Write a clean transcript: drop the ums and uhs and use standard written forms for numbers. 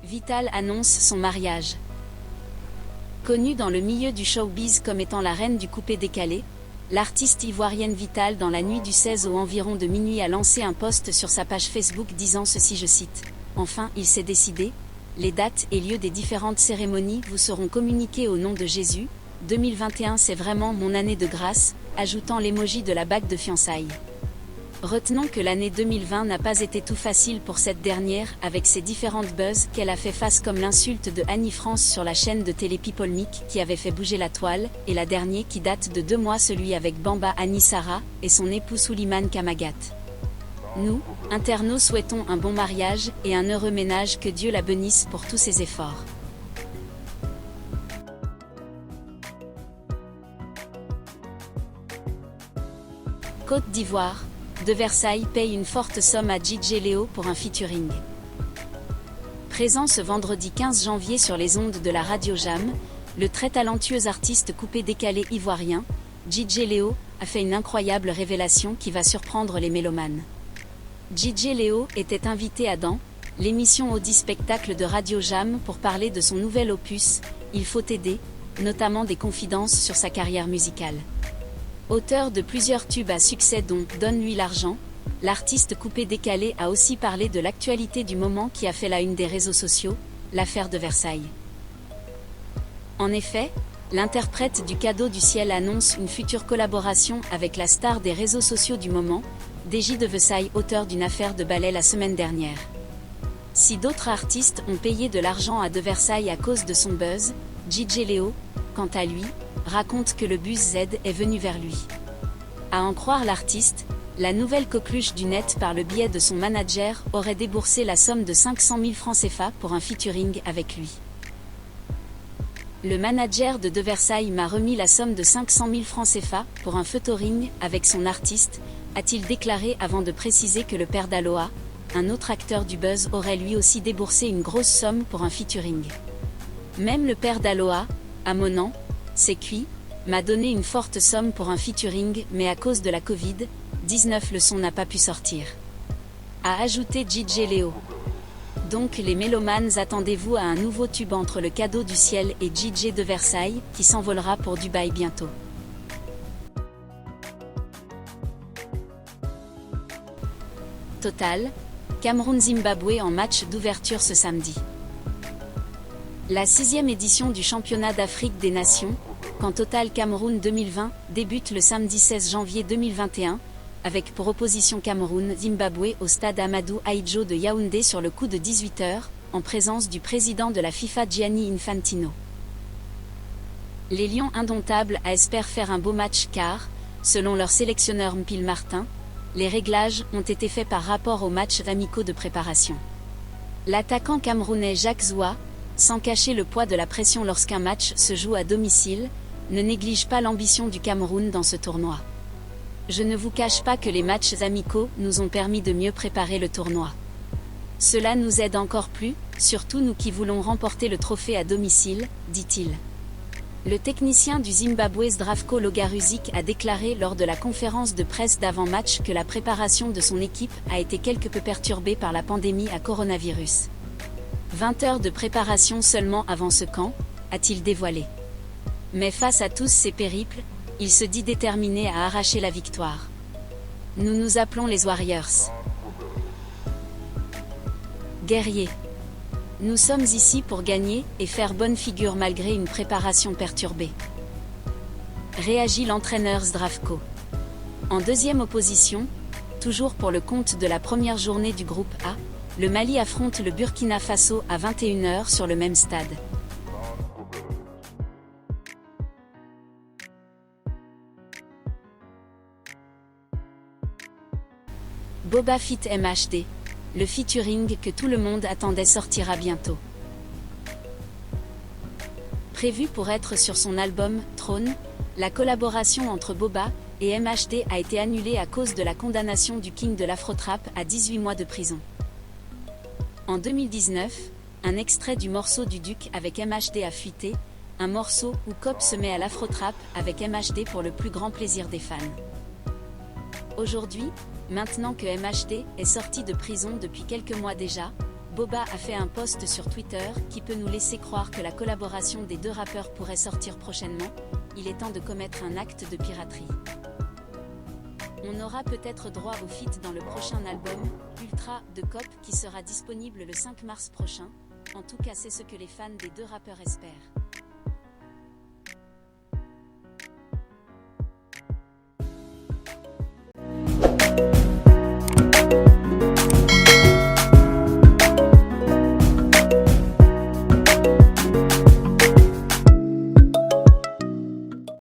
Vital annonce son mariage. Connue dans le milieu du showbiz comme étant la reine du coupé-décalé, l'artiste ivoirienne Vital dans la nuit du 16 au environ de minuit a lancé un post sur sa page Facebook disant ceci, je cite « Enfin, il s'est décidé, les dates et lieux des différentes cérémonies vous seront communiqués au nom de Jésus, 2021 c'est vraiment mon année de grâce », ajoutant l'emoji de la bague de fiançailles. Retenons que l'année 2020 n'a pas été tout facile pour cette dernière, avec ses différentes buzz qu'elle a fait face comme l'insulte de Annie France sur la chaîne de télé People Mic qui avait fait bouger la toile, et la dernière qui date de 2 mois, celui avec Bamba Annie Sarah et son époux Souleymane Kamagat. Nous, internautes, souhaitons un bon mariage et un heureux ménage, que Dieu la bénisse pour tous ses efforts. Côte d'Ivoire, De Versailles paye une forte somme à DJ Léo pour un featuring. Présent ce vendredi 15 janvier sur les ondes de la radio Jam, le très talentueux artiste coupé-décalé ivoirien, DJ Léo, a fait une incroyable révélation qui va surprendre les mélomanes. DJ Léo était invité à Dans, l'émission Audi Spectacle de Radio Jam, pour parler de son nouvel opus, Il faut aider, notamment des confidences sur sa carrière musicale. Auteur de plusieurs tubes à succès dont « Donne-lui l'argent », l'artiste coupé-décalé a aussi parlé de l'actualité du moment qui a fait la une des réseaux sociaux, l'affaire de Versailles. En effet, l'interprète du Cadeau du ciel annonce une future collaboration avec la star des réseaux sociaux du moment, DJ de Versailles, auteur d'une affaire de balai la semaine dernière. Si d'autres artistes ont payé de l'argent à De Versailles à cause de son buzz, DJ Léo, quant à lui, raconte que le buzz Z est venu vers lui. À en croire l'artiste, la nouvelle coqueluche du net par le biais de son manager aurait déboursé la somme de 500 000 francs CFA pour un featuring avec lui. Le manager de Versailles m'a remis la somme de 500 000 francs CFA pour un featuring avec son artiste, a-t-il déclaré avant de préciser que le père d'Aloha, un autre acteur du buzz, aurait lui aussi déboursé une grosse somme pour un featuring. Même le père d'Aloha, à Monan, c'est cuit, m'a donné une forte somme pour un featuring, mais à cause de la Covid-19 le son n'a pas pu sortir. A ajouté DJ Léo. Donc les mélomanes, attendez-vous à un nouveau tube entre le Cadeau du ciel et DJ de Versailles, qui s'envolera pour Dubaï bientôt. Total, Cameroun-Zimbabwe en match d'ouverture ce samedi. La 6e édition du championnat d'Afrique des Nations, quand Total Cameroun 2020, débute le samedi 16 janvier 2021, avec pour opposition Cameroun-Zimbabwe au stade Amadou Ahidjo de Yaoundé sur le coup de 18h, en présence du président de la FIFA Gianni Infantino. Les Lions indomptables espèrent faire un beau match car, selon leur sélectionneur Mpil Martin, les réglages ont été faits par rapport aux matchs amicaux de préparation. L'attaquant camerounais Jacques Zoua, sans cacher le poids de la pression lorsqu'un match se joue à domicile, ne néglige pas l'ambition du Cameroun dans ce tournoi. Je ne vous cache pas que les matchs amicaux nous ont permis de mieux préparer le tournoi. Cela nous aide encore plus, surtout nous qui voulons remporter le trophée à domicile, dit-il. Le technicien du Zimbabwe Zdravko Logaruzic a déclaré lors de la conférence de presse d'avant-match que la préparation de son équipe a été quelque peu perturbée par la pandémie à coronavirus. 20 heures de préparation seulement avant ce camp, a-t-il dévoilé. Mais face à tous ces périples, il se dit déterminé à arracher la victoire. Nous nous appelons les Warriors. Guerriers. Nous sommes ici pour gagner et faire bonne figure malgré une préparation perturbée. Réagit l'entraîneur Zdravko. En deuxième opposition, toujours pour le compte de la première journée du groupe A, le Mali affronte le Burkina Faso à 21h sur le même stade. Boba Fit MHD. Le featuring que tout le monde attendait sortira bientôt. Prévu pour être sur son album « Trône », la collaboration entre Boba et MHD a été annulée à cause de la condamnation du king de l'Afrotrap à 18 mois de prison. En 2019, un extrait du morceau du Duc avec MHD a fuité, un morceau où Cop se met à l'Afrotrap avec MHD pour le plus grand plaisir des fans. Aujourd'hui, maintenant que MHD est sorti de prison depuis quelques mois déjà, Boba a fait un post sur Twitter qui peut nous laisser croire que la collaboration des deux rappeurs pourrait sortir prochainement. Il est temps de commettre un acte de piraterie. On aura peut-être droit au feat dans le prochain album, Ultra, de Cop, qui sera disponible le 5 mars prochain. En tout cas, c'est ce que les fans des deux rappeurs espèrent.